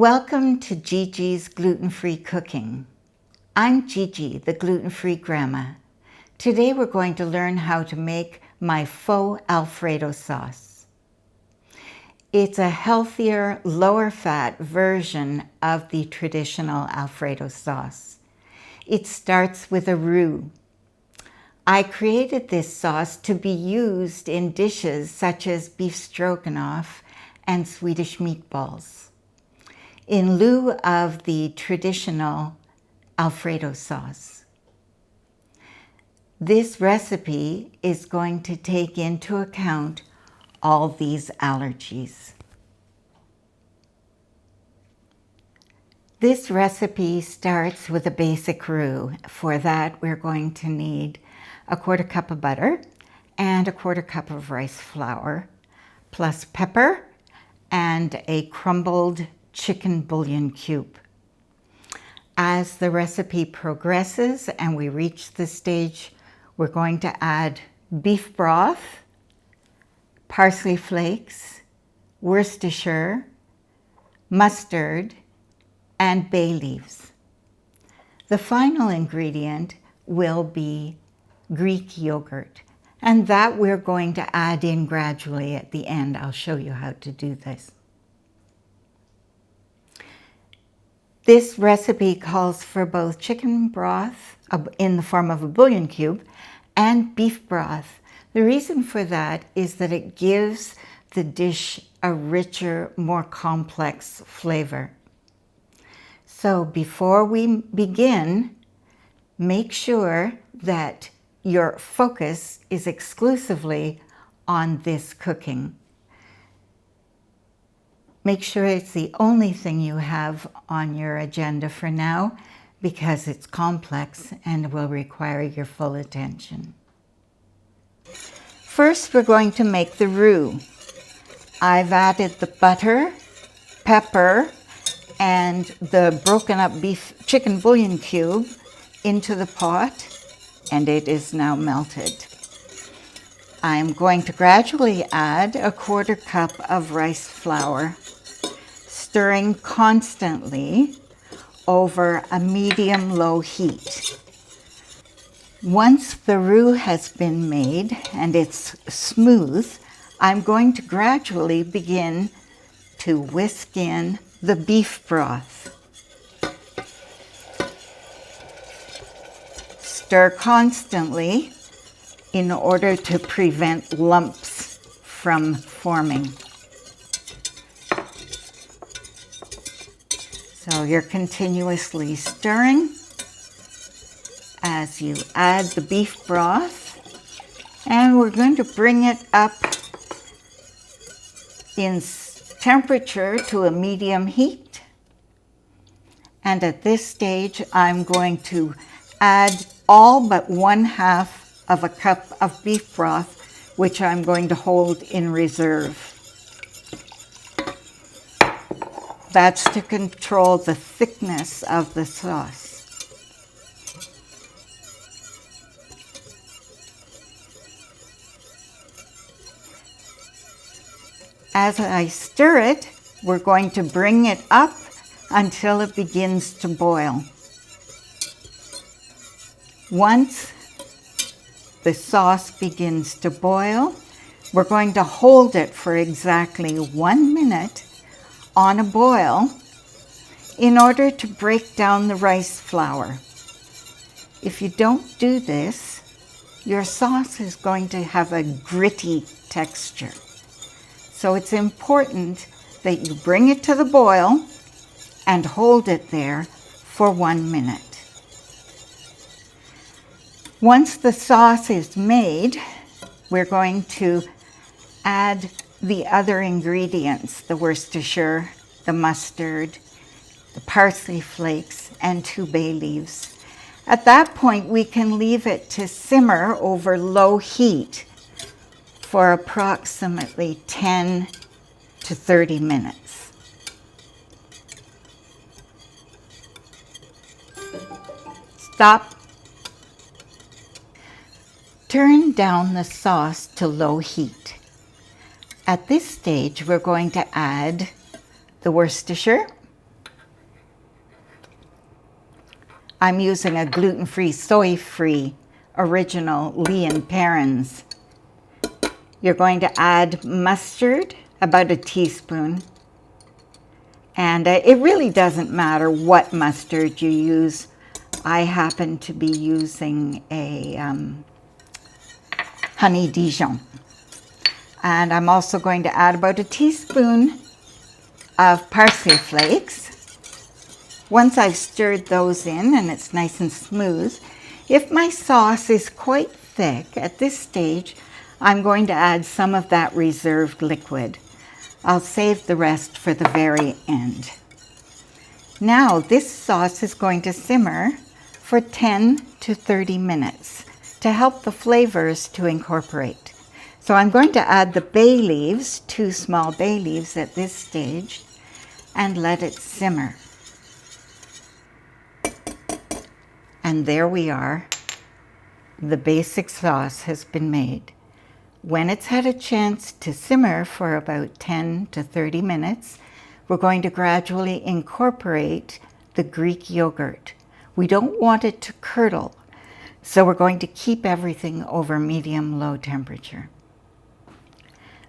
Welcome to Gigi's Gluten-Free Cooking. I'm Gigi, the gluten-free grandma. Today we're going to learn how to make my faux Alfredo sauce. It's a healthier, lower-fat version of the traditional Alfredo sauce. It starts with a roux. I created this sauce to be used in dishes such as beef stroganoff and Swedish meatballs, in lieu of the traditional Alfredo sauce. This recipe is going to take into account all these allergies. This recipe starts with a basic roux. For that, we're going to need a 1/4 cup of butter and a 1/4 cup of rice flour, plus pepper and a crumbled chicken bouillon cube. As the recipe progresses and we reach this stage, we're going to add beef broth, parsley flakes, Worcestershire, mustard, and bay leaves. The final ingredient will be Greek yogurt, and that we're going to add in gradually at the end. I'll show you how to do this. This recipe calls for both chicken broth in the form of a bouillon cube and beef broth. The reason for that is that it gives the dish a richer, more complex flavor. So before we begin, make sure that your focus is exclusively on this cooking. Make sure it's the only thing you have on your agenda for now, because it's complex and will require your full attention. First, we're going to make the roux. I've added the butter, pepper, and the broken up chicken bouillon cube into the pot, and it is now melted. I'm going to gradually add a 1/4 cup of rice flour, stirring constantly over a medium-low heat. Once the roux has been made and it's smooth, I'm going to gradually begin to whisk in the beef broth. Stir constantly in order to prevent lumps from forming. So you're continuously stirring as you add the beef broth, and we're going to bring it up in temperature to a medium heat. And at this stage, I'm going to add all but 1/2 of a cup of beef broth, which I'm going to hold in reserve. That's to control the thickness of the sauce. As I stir it, we're going to bring it up until it begins to boil. Once the sauce begins to boil, we're going to hold it for exactly 1 minute on a boil in order to break down the rice flour. If you don't do this, your sauce is going to have a gritty texture. So it's important that you bring it to the boil and hold it there for 1 minute. Once the sauce is made, we're going to add the other ingredients, the Worcestershire, the mustard, the parsley flakes, and 2 bay leaves. At that point, we can leave it to simmer over low heat for approximately 10 to 30 minutes. Stop. Turn down the sauce to low heat. At this stage, we're going to add the Worcestershire, I'm using a gluten-free, soy-free original Lea & Perrins. You're going to add mustard, about a teaspoon. And it really doesn't matter what mustard you use. I happen to be using a honey Dijon. And I'm also going to add about a teaspoon of parsley flakes. Once I've stirred those in and it's nice and smooth, if my sauce is quite thick at this stage, I'm going to add some of that reserved liquid. I'll save the rest for the very end. Now this sauce is going to simmer for 10 to 30 minutes to help the flavors to incorporate. So I'm going to add the bay leaves, 2 small bay leaves at this stage, and let it simmer. And there we are. The basic sauce has been made. When it's had a chance to simmer for about 10 to 30 minutes, we're going to gradually incorporate the Greek yogurt. We don't want it to curdle, so we're going to keep everything over medium-low temperature.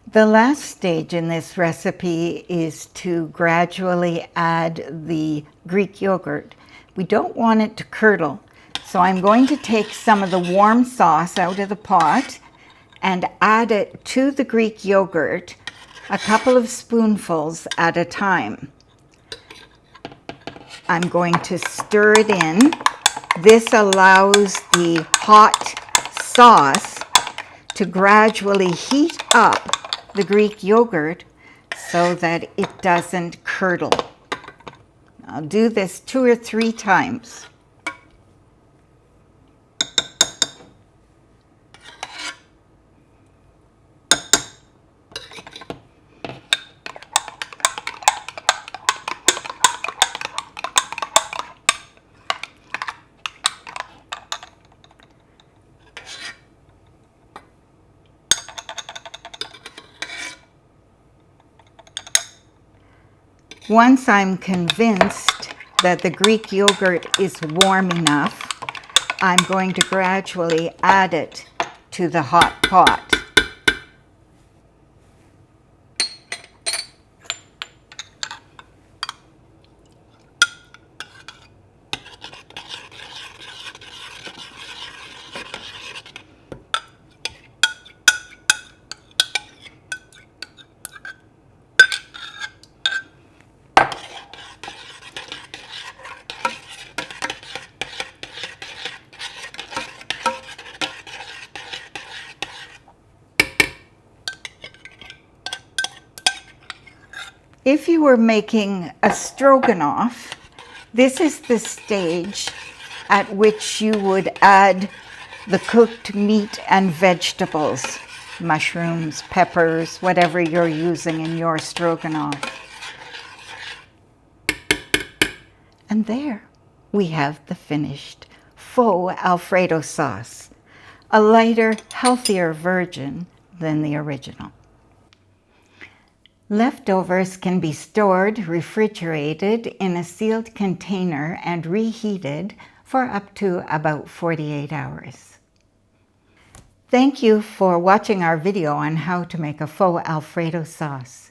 The last stage in this recipe is to gradually add the Greek yogurt. We don't want it to curdle, so I'm going to take some of the warm sauce out of the pot and add it to the Greek yogurt, a couple of spoonfuls at a time. I'm going to stir it in. This allows the hot sauce to gradually heat up the Greek yogurt so that it doesn't curdle. I'll do this 2 or 3 times. Once I'm convinced that the Greek yogurt is warm enough, I'm going to gradually add it to the hot pot. If you were making a stroganoff, this is the stage at which you would add the cooked meat and vegetables, mushrooms, peppers, whatever you're using in your stroganoff. And there we have the finished faux Alfredo sauce, a lighter, healthier version than the original. Leftovers can be stored, refrigerated in a sealed container and reheated for up to about 48 hours. Thank you for watching our video on how to make a faux Alfredo sauce.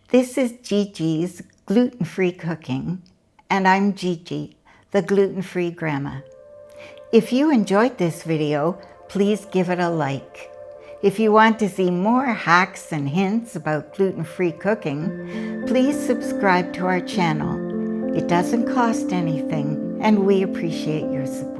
This is Gigi's Gluten-Free Cooking, and I'm Gigi, the gluten-free grandma. If you enjoyed this video, please give it a like. If you want to see more hacks and hints about gluten-free cooking, please subscribe to our channel. It doesn't cost anything, and we appreciate your support.